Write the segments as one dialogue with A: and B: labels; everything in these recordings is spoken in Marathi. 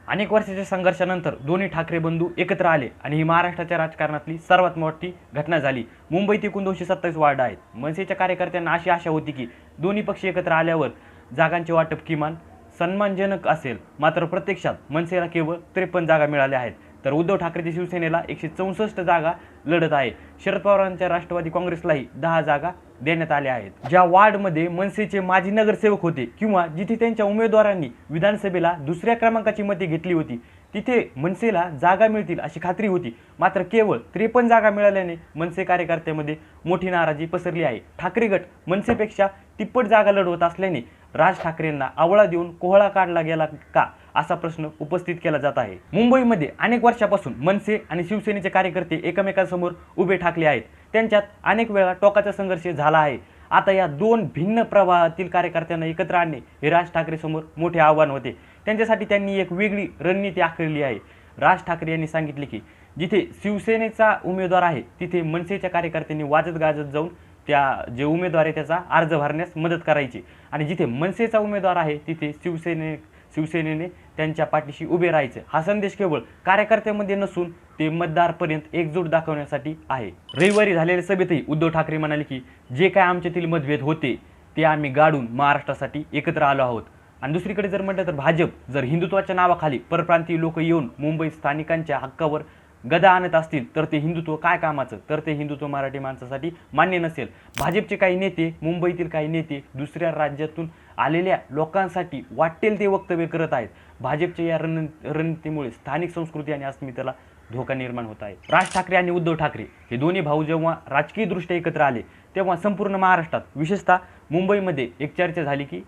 A: अनेक वर्षाच्या संघर्षानंतर दोन्ही ठाकरे बंधू एकत्र आले आणि ही महाराष्ट्राच्या राजकारणातली सर्वात मोठी घटना झाली। मुंबईत एकूण 227 वार्ड आहेत। मनसेच्या कार्यकर्त्यांना अशी आशा होती की दोन्ही पक्ष एकत्र आल्यावर जागांचे वाटप किमान सन्मानजनक असेल, मात्र प्रत्यक्षात मनसेला केवळ 53 जागा मिळाल्या आहेत, तर उद्धव ठाकरेच्या शिवसेनेला 164 जागा लढत आहे। शरद पवारांच्या राष्ट्रवादी काँग्रेसलाही 10 जागा देण्यात आल्या आहेत। ज्या वार्डमध्ये मनसेचे माजी नगरसेवक होते किंवा जिथे त्यांच्या उमेदवारांनी विधानसभेला दुसऱ्या क्रमांकाची मते घेतली होती, तिथे मनसेला जागा मिळतील अशी खात्री होती, मात्र केवळ 53 जागा मिळाल्याने मनसे कार्यकर्त्यांमध्ये मोठी नाराजी पसरली आहे। ठाकरे गट मनसेपेक्षा तिप्पट जागा लढवत असल्याने राज ठाकरेंना आवळा देऊन कोहळा काढला गेला का असा प्रश्न उपस्थित केला जात आहे। मुंबईमध्ये अनेक वर्षापासून मनसे आणि शिवसेनेचे कार्यकर्ते एकमेकांसमोर उभे ठाकले आहेत। त्यांच्यात अनेक वेळा टोकाचा संघर्ष झाला आहे। आता या दोन भिन्न प्रवाहातील कार्यकर्त्यांना एकत्र आणणे हे राज ठाकरे समोर मोठे आव्हान होते। त्यांच्यासाठी त्यांनी एक वेगळी रणनीती आखली आहे। राज ठाकरे यांनी सांगितले की जिथे शिवसेनेचा उमेदवार आहे तिथे मनसेच्या कार्यकर्त्यांनी वाजत गाजत जाऊन त्या जे उमेदवार आहे त्याचा अर्ज भरण्यास मदत करायची आणि जिथे मनसेचा उमेदवार आहे तिथे शिवसेनेने त्यांच्या पाठीशी उभे राहायचे। हा संदेश केवळ कार्यकर्त्यांमध्ये नसून ते मतदारापर्यंत एकजूट दाखवण्यासाठी आहे। रविवारी झालेल्या सभेतही उद्धव ठाकरे म्हणाले की जे काय आमच्यातील मतभेद होते ते आम्ही गाडून महाराष्ट्रासाठी एकत्र आलो आहोत। आणि दुसरीकडे जर म्हटलं तर भाजप जर हिंदुत्वाच्या नावाखाली परप्रांतीय लोक येऊन मुंबईत स्थानिकांच्या हक्कावर गदा आणत असतील तर ते हिंदुत्व काय कामाचं, तर ते हिंदुत्व मराठी माणसासाठी मान्य नसेल। भाजपचे काही नेते, मुंबईतील काही नेते दुसऱ्या राज्यातून आलेल्या लोकांसाठी वाटेल ते वक्तव्य करत आहेत। भाजपच्या या रणनीतीमुळे स्थानिक संस्कृती आणि अस्मितेला धोका निर्माण होत आहे। राज ठाकरे आणि उद्धव ठाकरे हे दोन्ही भाऊ जेव्हा राजकीयदृष्ट्या एकत्र आले तेव्हा संपूर्ण महाराष्ट्रात विशेषतः मुंबईमध्ये एक चर्चा झाली की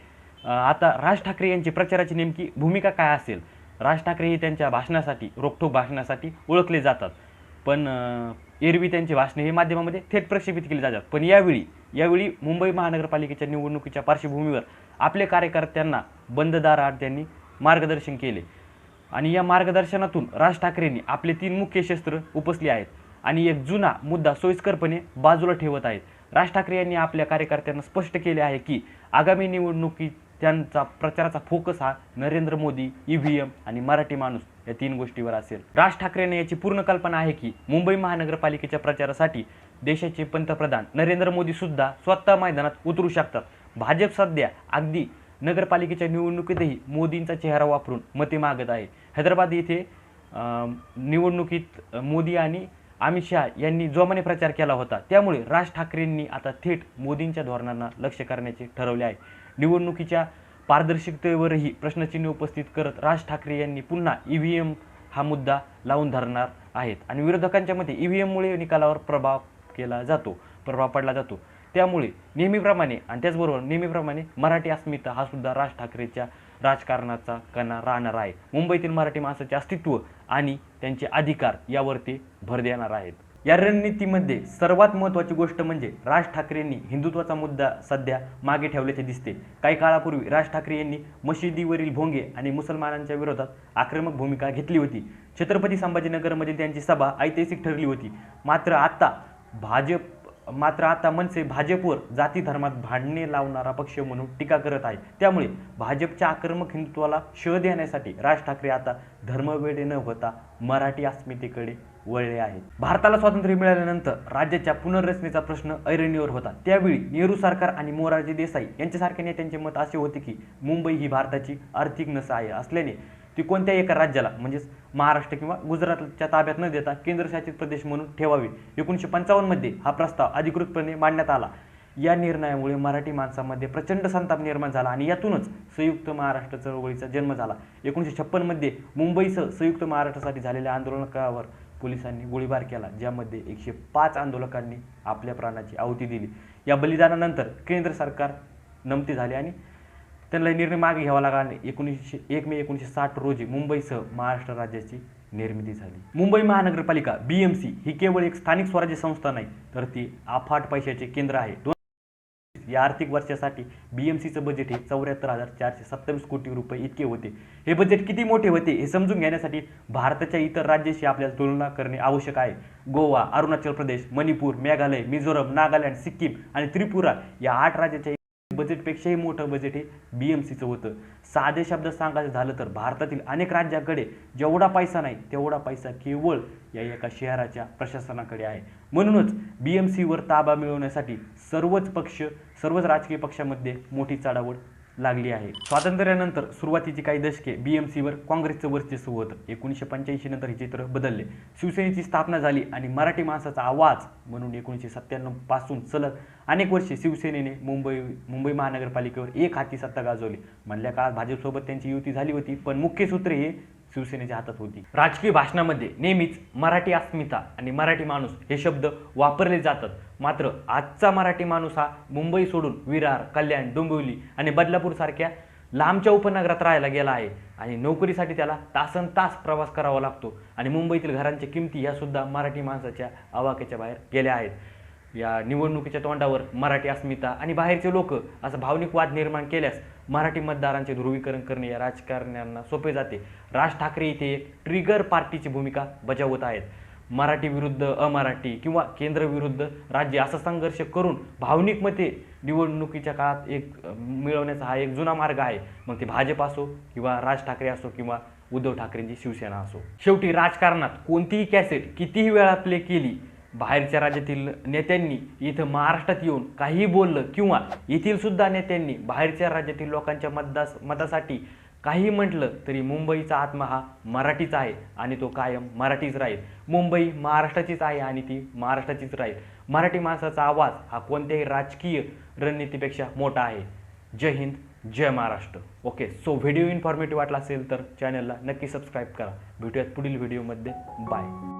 A: आता राज ठाकरे यांची प्रचाराची नेमकी भूमिका काय असेल। राज ठाकरे हे त्यांच्या भाषणासाठी, रोखठोक भाषणासाठी ओळखले जातात, पण एरवी त्यांची भाषणे हे माध्यमामध्ये थेट प्रक्षेपित केली जातात। पण यावेळी मुंबई महानगरपालिकेच्या निवडणुकीच्या पार्श्वभूमीवर आपल्या कार्यकर्त्यांना बंद दाराआड त्यांनी मार्गदर्शन केले आणि या मार्गदर्शनातून राज ठाकरेंनी आपले 3 मुख्य शस्त्र उपसली आहेत आणि एक जुना मुद्दा सोयीस्करपणे बाजूला ठेवत आहेत। राज ठाकरे यांनी आपल्या कार्यकर्त्यांना स्पष्ट केले आहे की आगामी निवडणुकीत त्यांचा प्रचाराचा फोकस हा नरेंद्र मोदी, EVM आणि मराठी माणूस या 3 गोष्टीवर असेल। राज ठाकरेंना याची पूर्ण कल्पना आहे की मुंबई महानगरपालिकेच्या प्रचारासाठी देशाचे पंतप्रधान नरेंद्र मोदी सुद्धा स्वतः मैदानात उतरू शकतात। भाजप सध्या अगदी नगरपालिकेच्या निवडणुकीतही मोदींचा चेहरा वापरून मते मागत आहे। हैदराबाद येथे निवडणुकीत मोदी आणि अमित शहा यांनी जोमाने प्रचार केला होता, त्यामुळे राज ठाकरेंनी आता थेट मोदींच्या धोरणांना लक्ष्य करण्याचे ठरवले आहे। निवडणुकीच्या पारदर्शकतेवरही प्रश्नचिन्ह उपस्थित करत राज ठाकरे यांनी पुन्हा EVM हा मुद्दा लावून धरणार आहेत आणि विरोधकांच्या मते EVMमुळे निकालावर प्रभाव पडला जातो। त्यामुळे नेहमीप्रमाणे मराठी अस्मिता हा सुद्धा राज ठाकरेच्या राजकारणाचा कणा राहणार आहे। मुंबईतील मराठी माणसाचे अस्तित्व आणि त्यांचे अधिकार यावर ते भर देणार आहेत। या रणनीतीमध्ये सर्वात महत्त्वाची गोष्ट म्हणजे राज ठाकरेंनी हिंदुत्वाचा मुद्दा सध्या मागे ठेवल्याचे दिसते। काही काळापूर्वी राज ठाकरे यांनी मशिदीवरील भोंगे आणि मुसलमानांच्या विरोधात आक्रमक भूमिका घेतली होती। छत्रपती संभाजीनगरमध्ये त्यांची सभा ऐतिहासिक ठरली होती। मात्र आता मनसे भाजपवर जाती धर्मात भांडणे लावणारा पक्ष म्हणून टीका करत आहे। त्यामुळे भाजपच्या आक्रमक हिंदुत्वाला शह देण्यासाठी राज ठाकरे आता धर्मवेडे न होता मराठी अस्मितेकडे वळले आहेत। भारताला स्वातंत्र्य मिळाल्यानंतर राज्याच्या पुनर्रचनेचा प्रश्न ऐरणीवर होता। त्यावेळी नेहरू सरकार आणि मोरारजी देसाई यांच्यासारख्या नेत्यांचे मत असे होते की मुंबई ही भारताची आर्थिक नस आहे असल्याने ती कोणत्याही एका राज्याला म्हणजेच महाराष्ट्र किंवा गुजरातच्या ताब्यात न देता केंद्रशासित प्रदेश म्हणून ठेवावी। 1955 मध्ये हा प्रस्ताव अधिकृतपणे मांडण्यात आला। या निर्णयामुळे मराठी माणसामध्ये प्रचंड संताप निर्माण झाला आणि यातूनच संयुक्त महाराष्ट्र चळवळीचा जन्म झाला। 1956 मध्ये मुंबईसह संयुक्त महाराष्ट्रासाठी झालेल्या आंदोलनावर पोलिसांनी गोळीबार केला, ज्यामध्ये 105 आंदोलकांनी आपल्या प्राणाची आहुती दिली। या बलिदानानंतर केंद्र सरकार नमते झाले आणि त्यांना निर्णय मागे घ्यावा लागला आणि 1 मे 1960 रोजी मुंबईसह महाराष्ट्र राज्याची निर्मिती झाली। मुंबई महानगरपालिका BMC ही केवळ एक स्थानिक स्वराज्य संस्था नाही, तर ती अफाट पैशाचे केंद्र आहे। या आर्थिक वर्षासाठी BMCचं बजेट हे 74,427 कोटी रुपये इतके होते। हे बजेट किती मोठे होते हे समजून घेण्यासाठी भारताच्या इतर राज्याशी आपल्याला तुलना करणे आवश्यक आहे। गोवा, अरुणाचल प्रदेश, मणिपूर, मेघालय, मिझोरम, नागालँड, सिक्कीम आणि त्रिपुरा या 8 राज्याच्या बजेटपेक्षाही मोठं बजेट हे BMCचं होतं. साधे शब्दात सांगायचं झालं तर भारतातील अनेक राज्याकडे जेवढा पैसा नाही तेवढा पैसा केवळ या एका शहराच्या प्रशासनाकडे आहे. म्हणूनच BMCवर ताबा मिळवण्यासाठी सर्वच राजकीय पक्षांमध्ये मोठी चढाओढ लागली आहे. स्वातंत्र्यानंतर सुरुवातीची काही दशके BMCवर काँग्रेसचं वर्चस्व होतं. 1985 नंतर हे चित्र बदलले. शिवसेनेची स्थापना झाली आणि मराठी माणसाचा आवाज म्हणून 1997 पासून सलग अनेक वर्षे शिवसेनेने मुंबई महानगरपालिकेवर एक हाती सत्ता गाजवली. मधल्या काळात भाजपसोबत त्यांची युती झाली होती, पण मुख्य सूत्रे हे शिवसेनेच्या हातात होती. राजकीय भाषणामध्ये नेहमीच मराठी अस्मिता आणि मराठी माणूस हे शब्द वापरले जातात. मात्र आजचा मराठी माणूस हा मुंबई सोडून विरार, कल्याण, डोंबिवली आणि बदलापूर सारख्या लांबच्या उपनगरात राहायला गेला आहे आणि नोकरीसाठी त्याला तासनतास प्रवास करावा लागतो आणि मुंबईतील घरांच्या किमती ह्या सुद्धा मराठी माणसाच्या आवाक्याच्या बाहेर गेल्या आहेत. या निवडणुकीच्या तोंडावर मराठी अस्मिता आणि बाहेरचे लोक असं भावनिक वाद निर्माण केल्यास मराठी मतदारांचे ध्रुवीकरण करणे या राजकारण्यांना सोपे जाते. राज ठाकरे इथे एक ट्रिगर पार्टीची भूमिका बजावत आहेत. मराठी विरुद्ध अमराठी किंवा केंद्र विरुद्ध राज्य असा संघर्ष करून भावनिक मते निवडणुकीच्या काळात मिळवण्याचा हा एक जुना मार्ग आहे. मग ते भाजप असो किंवा राज ठाकरे असो किंवा उद्धव ठाकरेंची शिवसेना असो. शेवटी राजकारणात कोणतीही कॅसेट कितीही वेळा प्ले केली, बाहेरच्या राज्यातील नेत्यांनी इथं महाराष्ट्रात येऊन काही बोललं किंवा येथील सुद्धा नेत्यांनी बाहेरच्या राज्यातील लोकांच्या मतासाठी काही म्हटलं तरी मुंबईचा आत्मा हा मराठीचा आहे आणि तो कायम मराठीच राहील. मुंबई महाराष्ट्राचीच आहे आणि ती महाराष्ट्राचीच राहील. मराठी माणसाचा आवाज हा कोणत्याही राजकीय रणनीतीपेक्षा मोठा आहे. जय हिंद, जय Maharashtra. Okay, so video informative वाटला असेल तर चॅनलला नक्की सबस्क्राईब करा. भेटूयात पुढील व्हिडिओमध्ये. बाय.